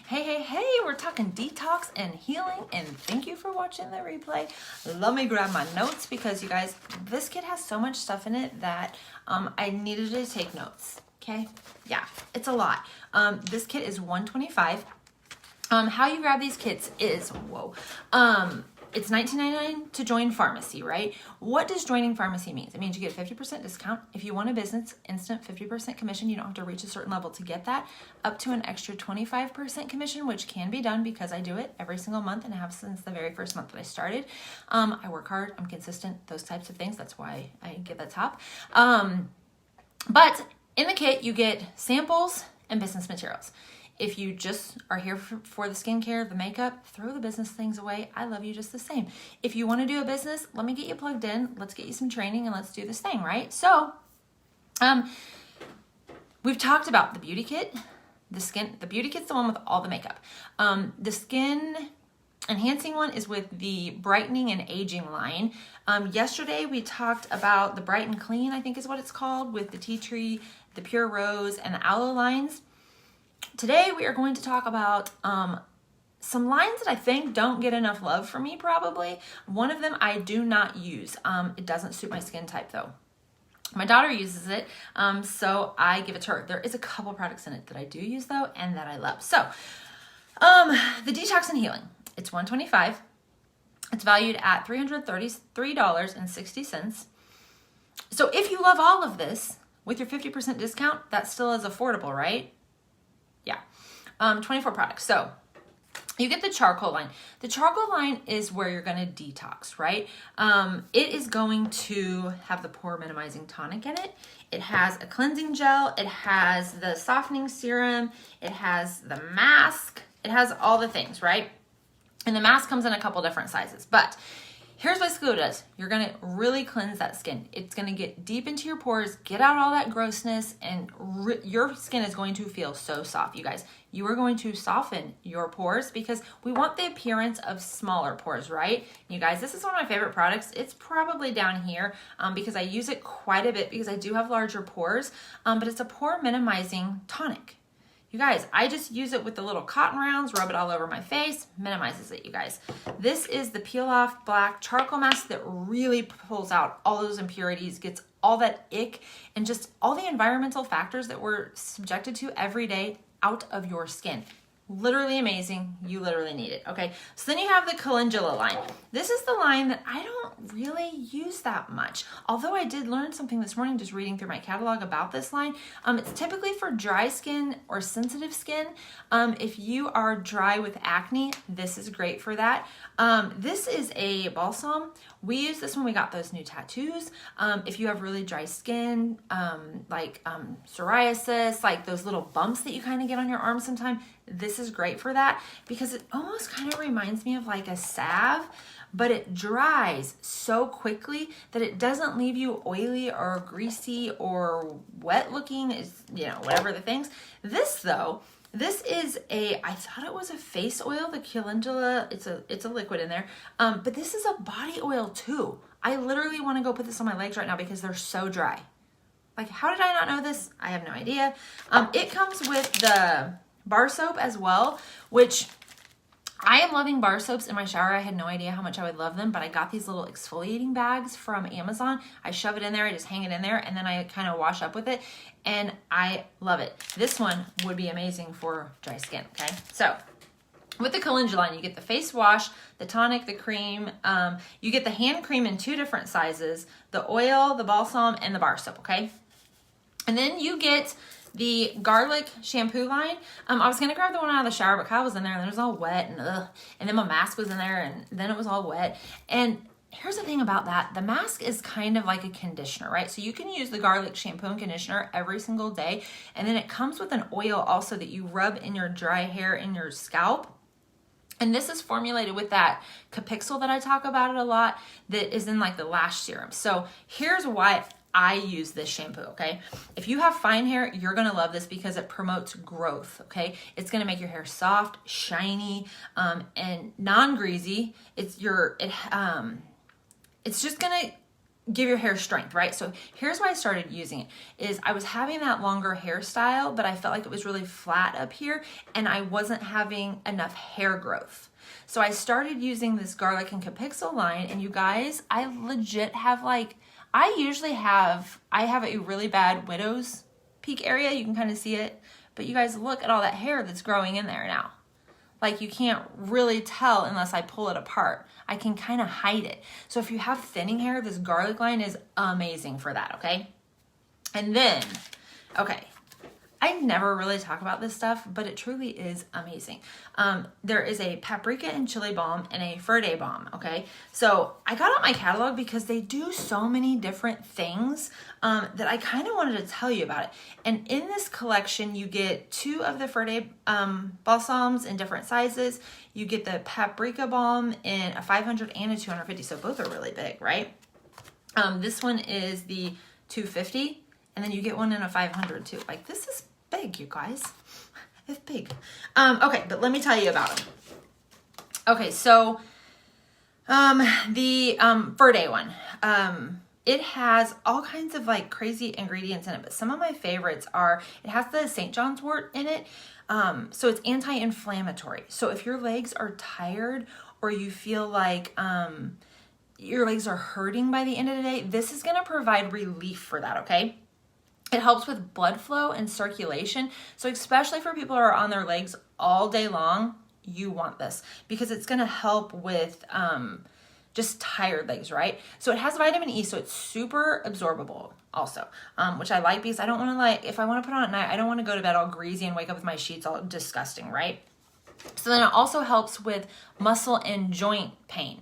Hey, we're talking detox and healing, and thank you for watching the replay. Let me grab my notes because you guys, this kit has so much stuff in it that I needed to take notes, okay? Yeah, it's a lot. This kit is $125. How you grab these kits is, it's $19.99 to join Farmasi, right? What does joining Farmasi mean? It means you get a 50% discount. If you want a business, instant 50% commission. You don't have to reach a certain level to get that. Up to an extra 25% commission, which can be done because I do it every single month and I have since the very first month that I started. I work hard, I'm consistent, those types of things. That's why I get that top. But in the kit, you get samples and business materials. If you just are here for the skincare, the makeup, throw the business things away. I love you just the same. If you want to do a business, let me get you plugged in. Let's get you some training and let's do this thing, right? So, we've talked about the beauty kit. The beauty kit's the one with all the makeup. The skin enhancing one is with the brightening and aging line. Yesterday we talked about the Bright and Clean, I think is what it's called, with the tea tree, the pure rose, and the aloe lines. Today we are going to talk about some lines that I think don't get enough love from me probably. One of them I do not use. It doesn't suit my skin type though. My daughter uses it, so I give it to her. There is a couple products in it that I do use though and that I love. So the Detox and Healing, it's $125. It's valued at $333.60. So if you love all of this with your 50% discount, that still is affordable, right? Yeah, 24 products. So you get the charcoal line. The charcoal line is where you're going to detox, right? It is going to have the pore minimizing tonic in it. It has a cleansing gel. It has the softening serum. It has the mask. It has all the things, right? And the mask comes in a couple different sizes, but here's basically what it does. You're going to really cleanse that skin. It's going to get deep into your pores, get out all that grossness, and your skin is going to feel so soft, you guys. You are going to soften your pores because we want the appearance of smaller pores, right? You guys, this is one of my favorite products. It's probably down here because I use it quite a bit because I do have larger pores, but it's a pore minimizing tonic. You guys, I just use it with the little cotton rounds, rub it all over my face, minimizes it, you guys. This is the Peel Off Black Charcoal Mask that really pulls out all those impurities, gets all that ick, and just all the environmental factors that we're subjected to every day out of your skin. Literally amazing. You literally need it. Okay. So then you have the calendula line. This is the line that I don't really use that much. Although I did learn something this morning just reading through my catalog about this line. It's typically for dry skin or sensitive skin. If you are dry with acne, this is great for that. This is a balsam. We use this when we got those new tattoos. If you have really dry skin, like psoriasis, like those little bumps that you kind of get on your arms sometimes, this is great for that because it almost kind of reminds me of like a salve, but it dries so quickly that it doesn't leave you oily or greasy or wet looking, whatever the things. This though, this is I thought it was a face oil, the calendula, it's a liquid in there, but this is a body oil too. I literally want to go put this on my legs right now because they're so dry. Like, how did I not know this? I have no idea. It comes with the bar soap as well, which I am loving bar soaps in my shower. I had no idea how much I would love them, but I got these little exfoliating bags from Amazon. I shove it in there, I just hang it in there, and then I kind of wash up with it, and I love it. This one would be amazing for dry skin, okay? So with the calendula line, you get the face wash, the tonic, the cream. You get the hand cream in 2 different sizes, the oil, the balsam, and the bar soap, okay? And then you get the garlic shampoo line. I was going to grab the one out of the shower, but Kyle was in there and it was all wet and then my mask was in there and then it was all wet. And here's the thing about that. The mask is kind of like a conditioner, right? So you can use the garlic shampoo and conditioner every single day. And then it comes with an oil also that you rub in your dry hair and your scalp. And this is formulated with that Capixyl that I talk about it a lot that is in like the lash serum. So here's why I use this shampoo, okay? If you have fine hair, you're gonna love this because it promotes growth, okay? It's gonna make your hair soft, shiny, and non-greasy. It's just gonna give your hair strength, right? So here's why I started using it is I was having that longer hairstyle, but I felt like it was really flat up here and I wasn't having enough hair growth. So I started using this garlic and capixul line, and you guys, I legit have like, I have a really bad widow's peak area. You can kind of see it, but you guys look at all that hair that's growing in there now. Like you can't really tell unless I pull it apart. I can kind of hide it. So if you have thinning hair, this garlic line is amazing for that, okay? And then, okay, I never really talk about this stuff, but it truly is amazing. There is a paprika and chili balm and a Fur Day balm, okay? So I got out my catalog because they do so many different things that I kind of wanted to tell you about it. And in this collection, you get 2 of the Fur Day balsams in different sizes. You get the paprika balm in a 500 and a 250, so both are really big, right? This one is the 250. And then you get one in a 500 too. Like this is big, you guys. It's big. Okay, but let me tell you about them. Okay, so the Fur Day one. It has all kinds of like crazy ingredients in it, but some of my favorites are, it has the St. John's wort in it. So it's anti-inflammatory. So if your legs are tired or you feel like your legs are hurting by the end of the day, this is gonna provide relief for that, okay? It helps with blood flow and circulation. So especially for people who are on their legs all day long, you want this because it's going to help with just tired legs, right? So it has vitamin E, so it's super absorbable also, which I like because I don't want to like, if I want to put on at night, I don't want to go to bed all greasy and wake up with my sheets all disgusting, right? So then it also helps with muscle and joint pain.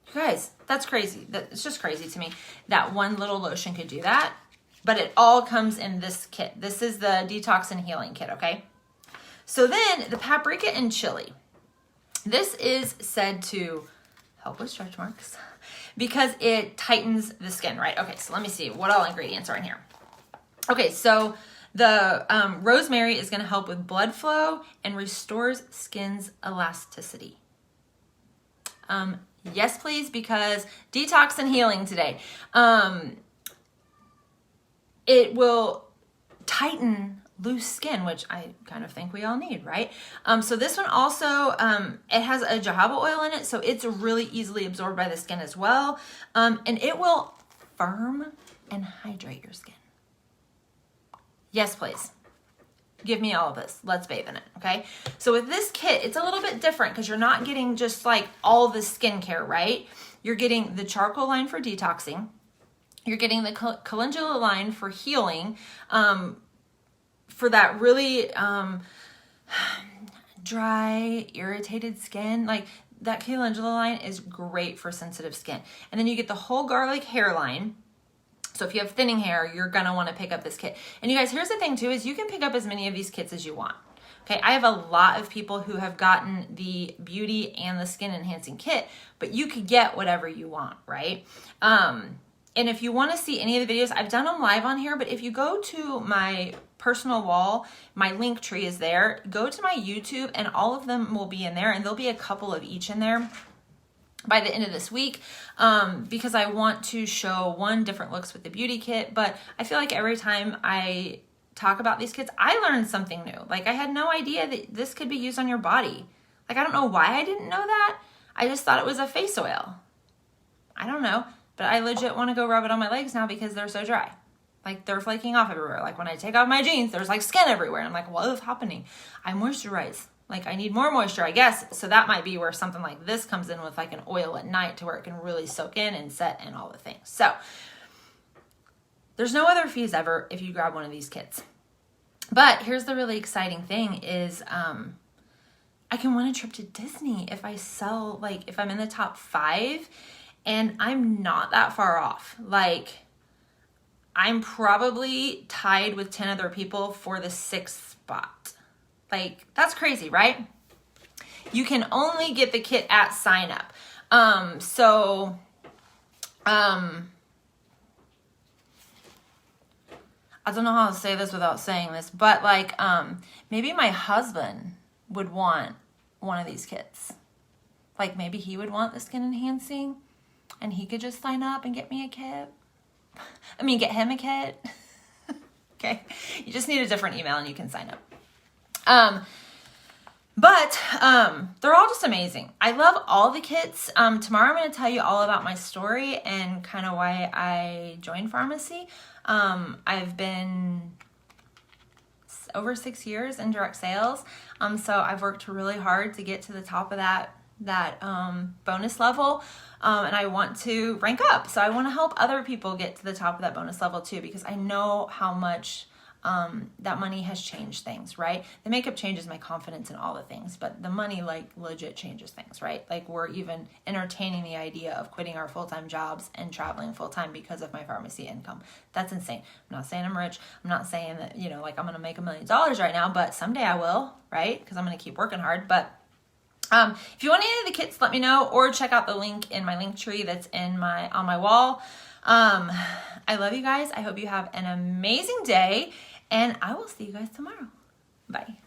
You guys, that's crazy. It's just crazy to me that one little lotion could do that. But it all comes in this kit. This is the Detox and Healing Kit, okay? So then the paprika and chili. This is said to help with stretch marks because it tightens the skin, right? Okay, so let me see what all ingredients are in here. Okay, so the rosemary is going to help with blood flow and restores skin's elasticity. Yes, please, because detox and healing today. It will tighten loose skin, which I kind of think we all need, right? So this one also, it has a jojoba oil in it, so it's really easily absorbed by the skin as well. And it will firm and hydrate your skin. Yes, please. Give me all of this. Let's bathe in it, okay? So with this kit, it's a little bit different because you're not getting just like all the skincare, right? You're getting the charcoal line for detoxing. You're getting the calendula line for healing, for that really dry, irritated skin. Like that calendula line is great for sensitive skin. And then you get the whole garlic hair line. So if you have thinning hair, you're gonna wanna pick up this kit. And you guys, here's the thing too, is you can pick up as many of these kits as you want. Okay, I have a lot of people who have gotten the beauty and the skin enhancing kit, but you could get whatever you want, right? And if you want to see any of the videos, I've done them live on here, but if you go to my personal wall, my link tree is there. Go to my YouTube and all of them will be in there, and there'll be a couple of each in there by the end of this week, because I want to show different looks with the beauty kit, but I feel like every time I talk about these kits, I learned something new. Like I had no idea that this could be used on your body. Like I don't know why I didn't know that. I just thought it was a face oil. I don't know. But I legit want to go rub it on my legs now because they're so dry. Like they're flaking off everywhere. Like when I take off my jeans, there's like skin everywhere. And I'm like, what is happening? I moisturize. Like I need more moisture, I guess. So that might be where something like this comes in with like an oil at night to where it can really soak in and set and all the things. So there's no other fees ever if you grab one of these kits. But here's the really exciting thing is I can win a trip to Disney if I sell, like if I'm in the top 5. And I'm not that far off. Like, I'm probably tied with 10 other people for the 6th spot. Like, that's crazy, right? You can only get the kit at sign up. I don't know how to say this without saying this, but like, maybe my husband would want one of these kits. Like maybe he would want the skin enhancing and he could just sign up and get me a kit. get him a kit. Okay. You just need a different email and you can sign up. But they're all just amazing. I love all the kits. Tomorrow I'm going to tell you all about my story and kind of why I joined Farmasi. I've been over 6 years in direct sales. So I've worked really hard to get to the top of that bonus level. And I want to rank up. So I want to help other people get to the top of that bonus level too, because I know how much that money has changed things, right? The makeup changes my confidence in all the things, but the money like legit changes things, right? Like we're even entertaining the idea of quitting our full-time jobs and traveling full-time because of my Farmasi income. That's insane. I'm not saying I'm rich. I'm not saying that, like I'm going to make $1 million right now, but someday I will, right? Because I'm going to keep working hard. But if you want any of the kits, let me know, or check out the link in my link tree that's on my wall. I love you guys. I hope you have an amazing day, and I will see you guys tomorrow. Bye.